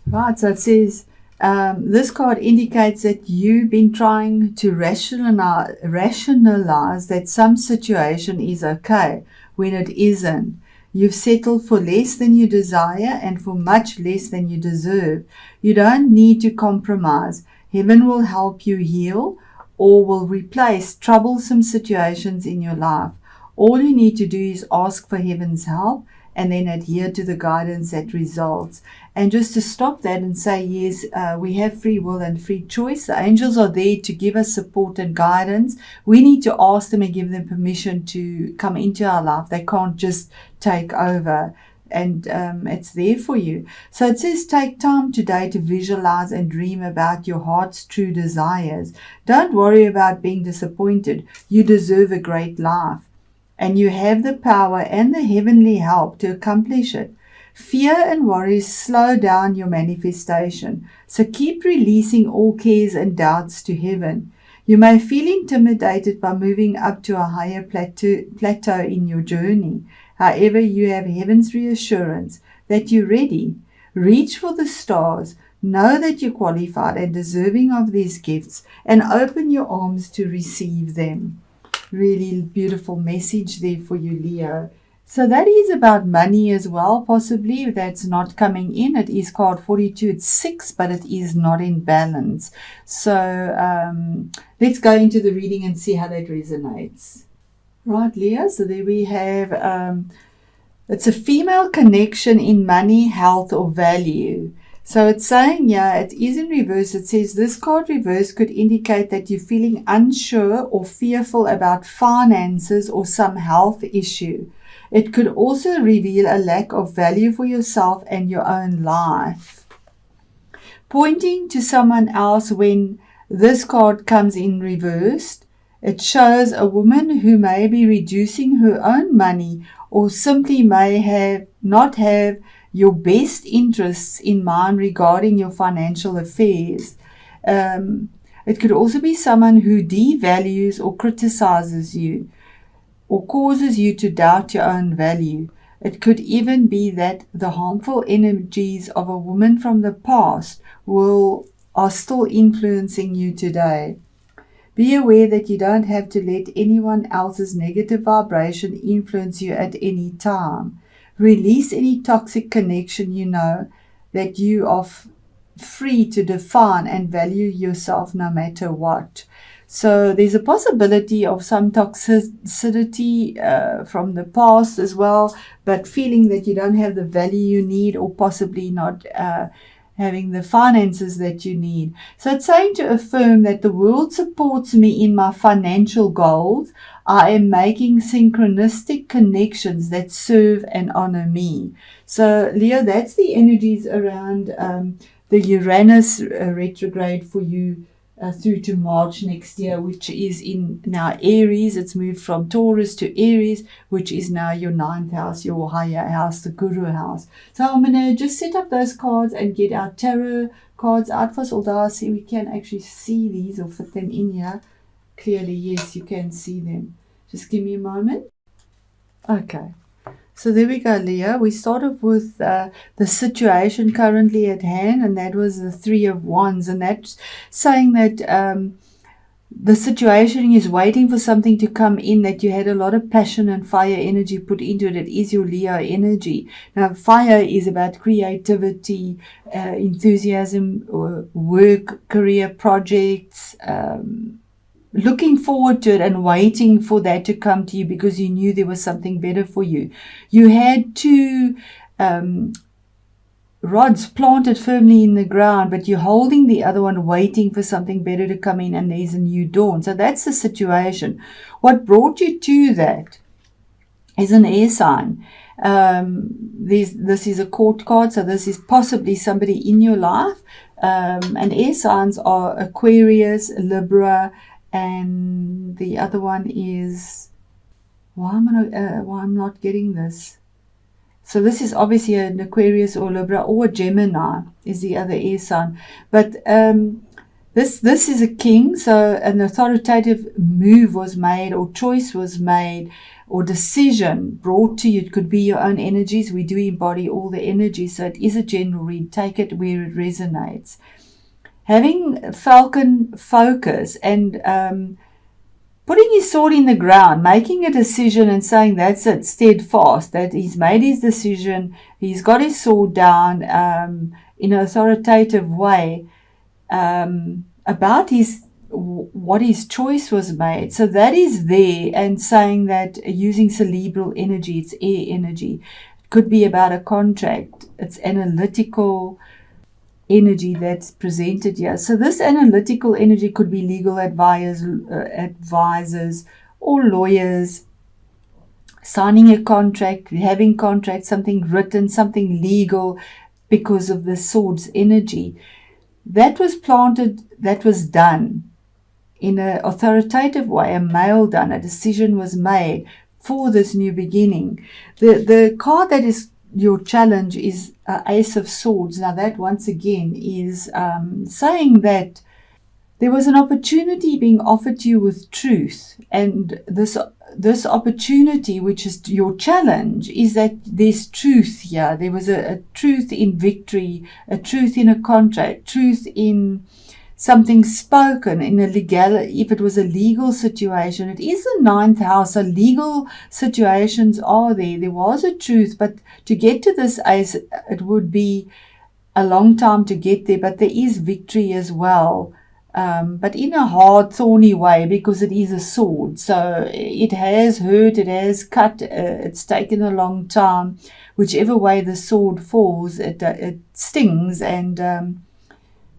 Right, so it says this card indicates that you've been trying to rationalize that some situation is okay when it isn't. You've settled for less than you desire and for much less than you deserve. You don't need to compromise. Heaven will help you heal or will replace troublesome situations in your life. All you need to do is ask for heaven's help and then adhere to the guidance that results. And just to stop that and say, yes, we have free will and free choice. The angels are there to give us support and guidance. We need to ask them and give them permission to come into our life. They can't just take over. And it's there for you. So it says, take time today to visualize and dream about your heart's true desires. Don't worry about being disappointed. You deserve a great life, and you have the power and the heavenly help to accomplish it. Fear and worry slow down your manifestation, so keep releasing all cares and doubts to heaven. You may feel intimidated by moving up to a higher plateau in your journey. However, you have heaven's reassurance that you're ready. Reach for the stars. Know that you're qualified and deserving of these gifts, and open your arms to receive them. Really beautiful message there for you, Leo. So that is about money as well, possibly. That's not coming in. It is card 42. It's 6, but it is not in balance. So let's go into the reading and see how that resonates. Right, Leo. So there we have, it's a female connection in money, health, or value. So it's saying, yeah, it is in reverse. It says this card reverse could indicate that you're feeling unsure or fearful about finances or some health issue. It could also reveal a lack of value for yourself and your own life. Pointing to someone else when this card comes in reversed, it shows a woman who may be reducing her own money or simply may not have your best interests in mind regarding your financial affairs. It could also be someone who devalues or criticizes you or causes you to doubt your own value. It could even be that the harmful energies of a woman from the past are still influencing you today. Be aware that you don't have to let anyone else's negative vibration influence you at any time. Release any toxic connection you know that you are free to define and value yourself no matter what. So there's a possibility of some toxicity from the past as well, but feeling that you don't have the value you need or possibly not having the finances that you need. So it's saying to affirm that the world supports me in my financial goals. I am making synchronistic connections that serve and honor me. So, Leo, that's the energies around the Uranus retrograde for you through to March next year, which is in now Aries. It's moved from Taurus to Aries, which is now your 9th house, your higher house, the Guru house. So I'm going to just set up those cards and get our tarot cards out first, although I see we can actually see these or fit them in here clearly. Yes, you can see them. Just give me a moment. Okay. So there we go, Leo. We started with the situation currently at hand, and that was the 3 of Wands. And that's saying that the situation is waiting for something to come in, that you had a lot of passion and fire energy put into it. It is your Leo energy. Now, fire is about creativity, enthusiasm, work, career projects, looking forward to it and waiting for that to come to you because you knew there was something better for you. You had 2 rods planted firmly in the ground, but you're holding the other one, waiting for something better to come in, and there's a new dawn. So that's the situation. What brought you to that is an air sign. This is a court card, so this is possibly somebody in your life. And air signs are Aquarius, Libra, and the other one is, why I'm not getting this. So this is obviously an Aquarius or Libra, or a Gemini is the other air sign. But This is a king, so an authoritative move was made, or choice was made, or decision brought to you. It could be your own energies. We do embody all the energies, so it is a general read. Take it where it resonates. Having Falcon focus and putting his sword in the ground, making a decision and saying that's it, steadfast, that he's made his decision, he's got his sword down in an authoritative way about what his choice was made. So that is there, and saying that using cerebral energy, it's air energy. It could be about a contract. It's analytical energy that's presented here. So this analytical energy could be legal advisors or lawyers, signing a contract, having contracts, something written, something legal, because of the sword's energy. That was planted, that was done in an authoritative way, a male done, a decision was made for this new beginning. The card that is your challenge is Ace of Swords. Now that once again is saying that there was an opportunity being offered to you with truth, and this opportunity, which is your challenge, is that there's truth here. There was a truth in victory, a truth in a contract, truth in something spoken in a legal. If it was a legal situation, it is the 9th house. So legal situations are there. There was a truth, but to get to this ace, it would be a long time to get there. But there is victory as well. But in a hard, thorny way, because it is a sword. So it has hurt, it has cut, it's taken a long time. Whichever way the sword falls, it stings.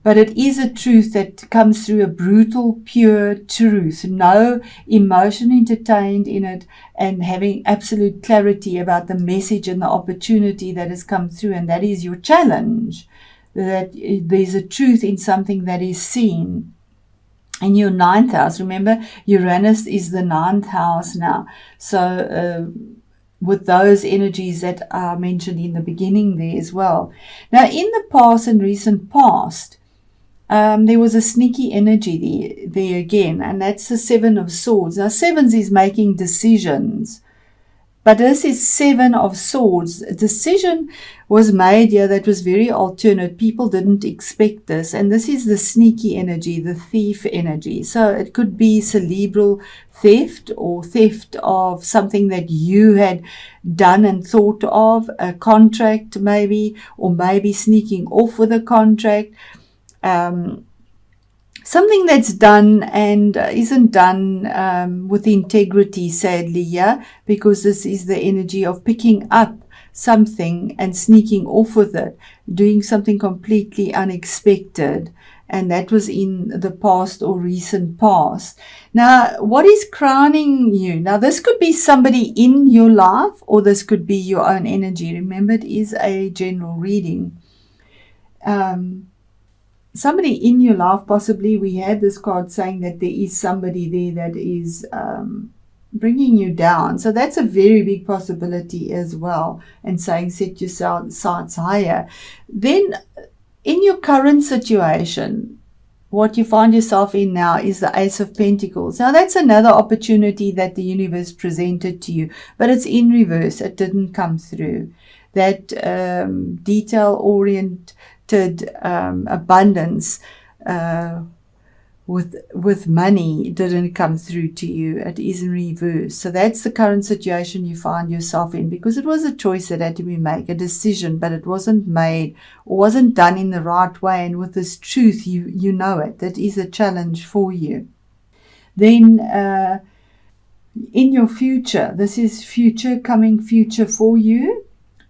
But it is a truth that comes through, a brutal, pure truth. No emotion entertained in it, and having absolute clarity about the message and the opportunity that has come through. And that is your challenge. That there's a truth in something that is seen. In your 9th house, remember, Uranus is the 9th house now. So with those energies that are mentioned in the beginning there as well. Now, in the past and recent past, there was a sneaky energy there again, and that's the 7 of Swords. Now, 7s is making decisions. But this is 7 of Swords. A decision was made here that was very alternate. People didn't expect this. And this is the sneaky energy, the thief energy. So it could be cerebral theft, or theft of something that you had done and thought of, a contract maybe, or maybe sneaking off with a contract. Something that's done and isn't done with integrity, sadly, yeah, because this is the energy of picking up something and sneaking off with it, doing something completely unexpected, and that was in the past or recent past. Now, what is crowning you? Now, this could be somebody in your life, or this could be your own energy. Remember, it is a general reading. Somebody in your life, possibly. We had this card saying that there is somebody there that is bringing you down. So that's a very big possibility as well. And saying set your sights higher. Then in your current situation, what you find yourself in now is the Ace of Pentacles. Now that's another opportunity that the universe presented to you, but it's in reverse. It didn't come through. That detail-oriented abundance with money didn't come through to you. It is in reverse. So that's the current situation you find yourself in, because it was a choice that had to be made, a decision, but it wasn't made or wasn't done in the right way. And with this truth, you know it. That is a challenge for you. Then in your future, this is future, coming future for you.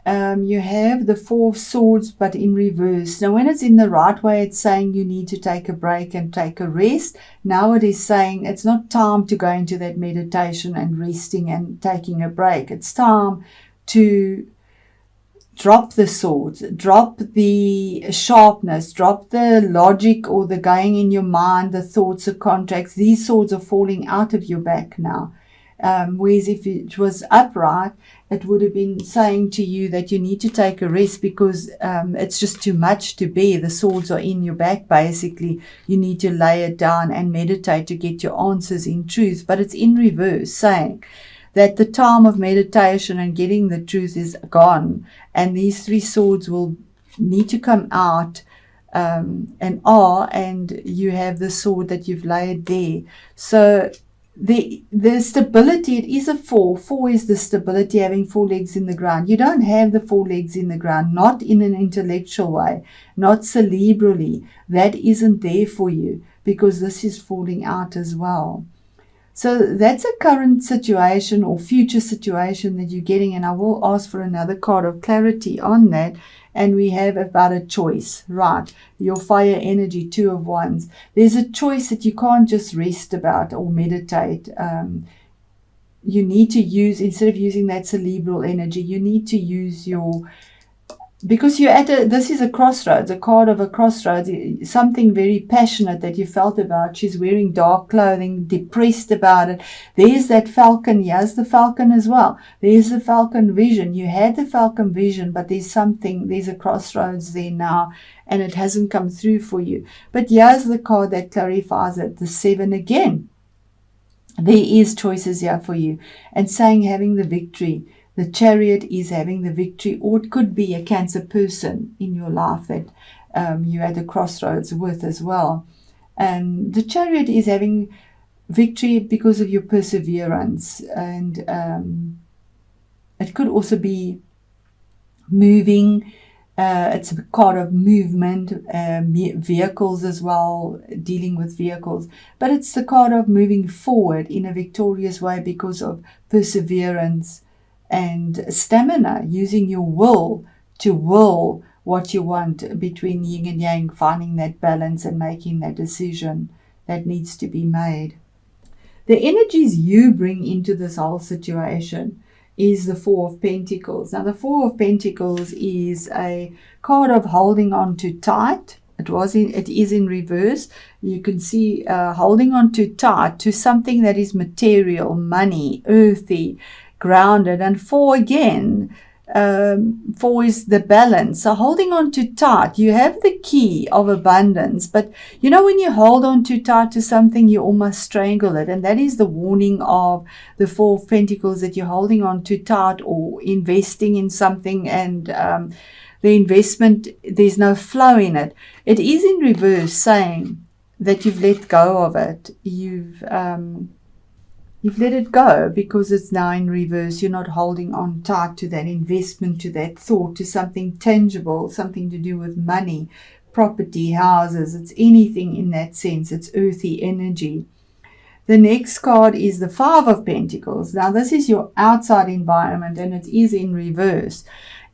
You have the 4 of Swords, but in reverse. Now, when it's in the right way, it's saying you need to take a break and take a rest. Now it is saying it's not time to go into that meditation and resting and taking a break. It's time to drop the swords, drop the sharpness, drop the logic or the going in your mind, the thoughts, the contracts. These swords are falling out of your back now. Whereas if it was upright, it would have been saying to you that you need to take a rest because it's just too much to bear. The swords are in your back, basically. You need to lay it down and meditate to get your answers in truth. But it's in reverse, saying that the time of meditation and getting the truth is gone, and these three swords will need to come out and you have the sword that you've laid there. So the stability, it is a 4. 4 is the stability, having 4 legs in the ground. You don't have the 4 legs in the ground, not in an intellectual way, not cerebrally. That isn't there for you because this is falling out as well. So that's a current situation or future situation that you're getting, and I will ask for another card of clarity on that. And we have about a choice, right? Your fire energy, 2 of Wands. There's a choice that you can't just rest about or meditate. You need to use, instead of using that cerebral energy, you need to use your, because you're at this is a crossroads, a card of a crossroads, something very passionate that you felt about. She's wearing dark clothing, depressed about it. There's that falcon. Here's the falcon as well. There's the falcon vision. You had the falcon vision, but there's a crossroads there now, and it hasn't come through for you. But here's the card that clarifies it, the 7 again. There is choices here for you, and saying having the victory. The Chariot is having the victory, or it could be a Cancer person in your life that you're at a crossroads with as well. And the Chariot is having victory because of your perseverance, and it could also be moving. It's a card of movement, vehicles as well, dealing with vehicles. But it's the card of moving forward in a victorious way because of perseverance and stamina, using your will to will what you want between yin and yang, finding that balance and making that decision that needs to be made. The energies you bring into this whole situation is the 4 of Pentacles. Now, the 4 of Pentacles is a card of holding on too tight. It is in reverse. You can see holding on too tight to something that is material, money, earthy, grounded. And 4 again, 4 is the balance. So holding on too tight, you have the key of abundance, but you know, when you hold on too tight to something, you almost strangle it. And that is the warning of the 4 of Pentacles, that you're holding on too tight or investing in something, and the investment, there's no flow in it. It is in reverse, saying that you've let go of it. You've let it go because it's now in reverse. You're not holding on tight to that investment, to that thought, to something tangible, something to do with money, property, houses. It's anything in that sense. It's earthy energy. The next card is the 5 of Pentacles. Now, this is your outside environment, and it is in reverse.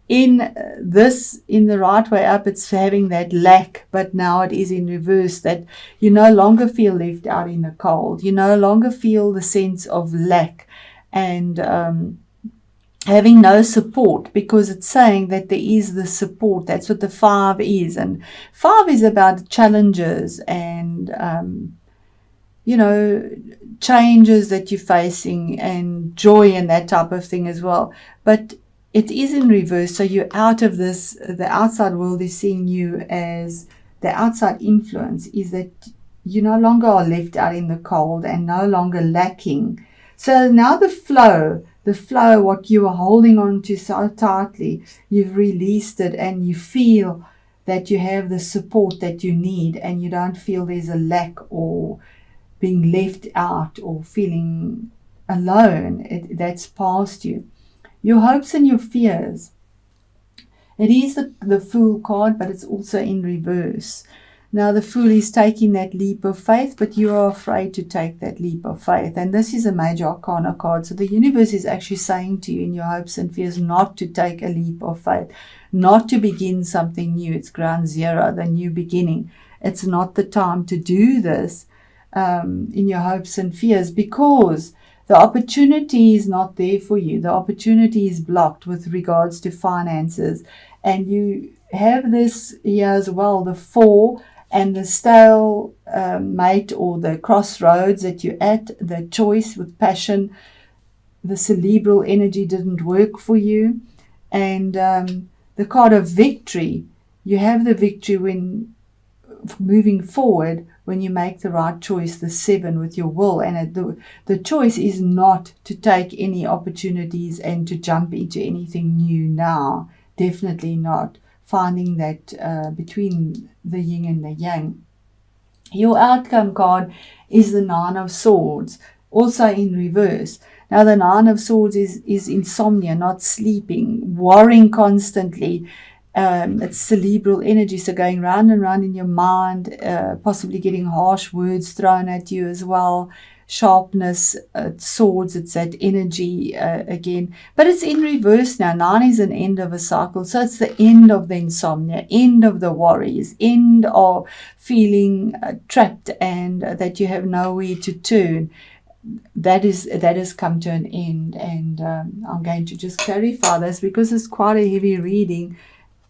In the right way up, it's having that lack, but now it is in reverse, that you no longer feel left out in the cold. You no longer feel the sense of lack and having no support, because it's saying that there is the support. That's what the 5 is. And 5 is about challenges and, changes that you're facing, and joy and that type of thing as well. But it is in reverse, so you're out of this. The outside world is seeing you as the outside influence, is that you no longer are left out in the cold and no longer lacking. So now the flow, what you are holding on to so tightly, you've released it, and you feel that you have the support that you need, and you don't feel there's a lack or being left out or feeling alone. That's past you. Your hopes and your fears. It is the Fool card, but it's also in reverse. Now, the Fool is taking that leap of faith, but you are afraid to take that leap of faith. And this is a major arcana card. So the universe is actually saying to you in your hopes and fears not to take a leap of faith, not to begin something new. It's ground zero, the new beginning. It's not the time to do this in your hopes and fears, because the opportunity is not there for you. The opportunity is blocked with regards to finances. And you have this here as well, the 4 and the stale mate, or the crossroads that you're at, the choice with passion. the cerebral energy didn't work for you. And the card of victory, you have the victory when moving forward, when you make the right choice, the 7 with your will. And the choice is not to take any opportunities and to jump into anything new now. Definitely not. Finding that between the yin and the yang. Your outcome card is the 9 of Swords, also in reverse. Now the 9 of Swords is insomnia, not sleeping, worrying constantly. It's cerebral energy, so going round and round in your mind, possibly getting harsh words thrown at you as well. Sharpness, swords, it's that energy again. But it's in reverse now. 9 is an end of a cycle. So it's the end of the insomnia, end of the worries, end of feeling trapped and that you have nowhere to turn. That has come to an end. And I'm going to just clarify this because it's quite a heavy reading.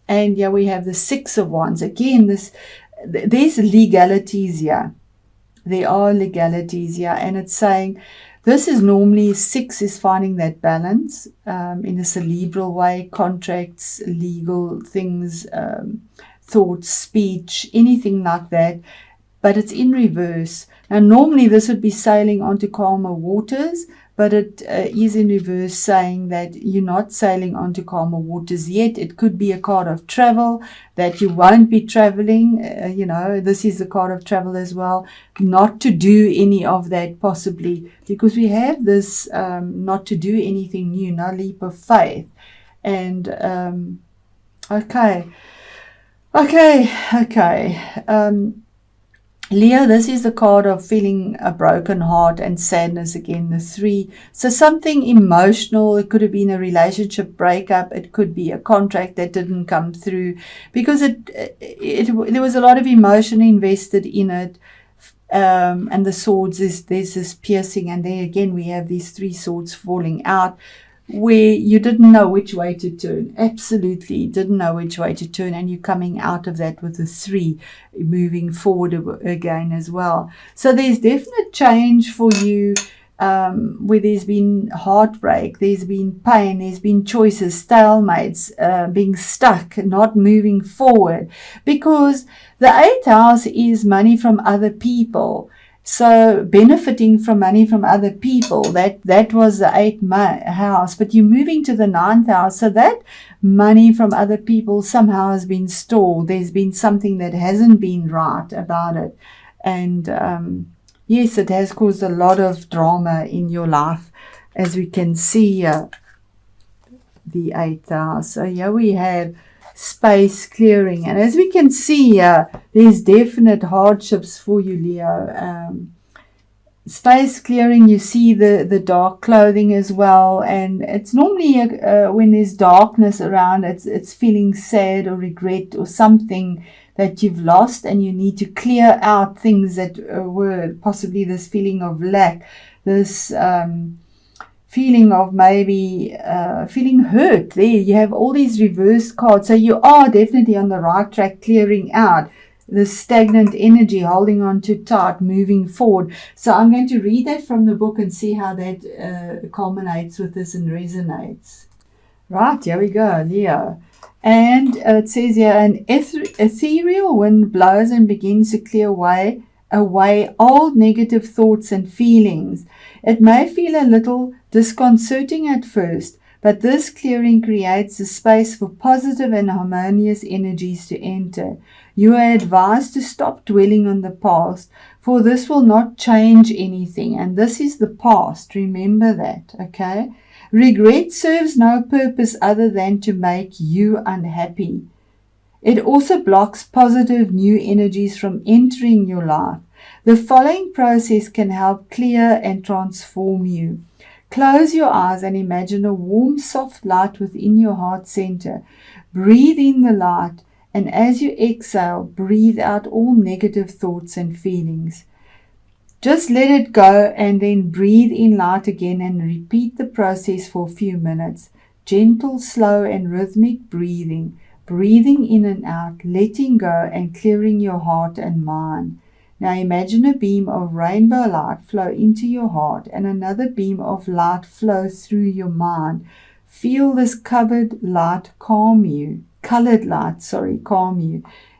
And yeah, we have the 6 of Wands. Again, there's legalities here. There are legalities here. And it's saying, this is normally, 6 is finding that balance in a cerebral way, contracts, legal things, thoughts, speech, anything like that. But it's in reverse. Now, normally this would be sailing onto calmer waters, but it is in reverse, saying that you're not sailing onto calmer waters yet. It could be a card of travel, that you won't be traveling. This is the card of travel as well. Not to do any of that possibly, because we have this not to do anything new, no leap of faith. And okay. Leo, this is the card of feeling a broken heart and sadness again, the 3. So something emotional. It could have been a relationship breakup. It could be a contract that didn't come through because there was a lot of emotion invested in it. And the swords, there's this piercing. And there again, we have these 3 swords falling out, where you didn't know which way to turn. Absolutely didn't know which way to turn, and you're coming out of that with a 3, moving forward again as well. So there's definite change for you, where there's been heartbreak, there's been pain, there's been choices, stalemates, being stuck, not moving forward, because the 8th house is money from other people. So benefiting from money from other people, that was the 8th house, but you're moving to the 9th house. So that money from other people somehow has been stalled. There's been something that hasn't been right about it. And yes, it has caused a lot of drama in your life, as we can see the 8th house. So here we have space clearing, and as we can see, there's definite hardships for you, Leo. Space clearing, you see the dark clothing as well, and it's normally when there's darkness around, it's feeling sad or regret or something that you've lost, and you need to clear out things that were possibly this feeling of lack, this feeling of maybe feeling hurt. There you have all these reverse cards, so you are definitely on the right track, clearing out the stagnant energy, holding on too tight, moving forward. So I'm going to read that from the book and see how that culminates with this and resonates. Right, here we go, Leo. And it says here, an ethereal wind blows and begins to clear away old negative thoughts and feelings. It may feel a little disconcerting at first, but this clearing creates a space for positive and harmonious energies to enter. You are advised to stop dwelling on the past, for this will not change anything, and this is the past. Remember that, okay? Regret serves no purpose other than to make you unhappy. It also blocks positive new energies from entering your life. The following process can help clear and transform you. Close your eyes and imagine a warm, soft light within your heart center. Breathe in the light, and as you exhale, breathe out all negative thoughts and feelings. Just let it go and then breathe in light again and repeat the process for a few minutes. Gentle, slow, and rhythmic breathing. Breathing in and out, letting go and clearing your heart and mind. Now imagine a beam of rainbow light flow into your heart and another beam of light flow through your mind. Feel this colored light calm you,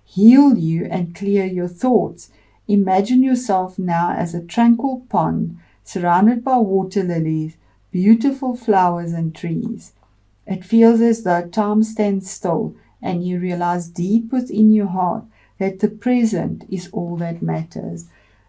heal you and clear your thoughts. Imagine yourself now as a tranquil pond surrounded by water lilies, beautiful flowers and trees. It feels as though time stands still and you realize deep within your heart that the present is all that matters.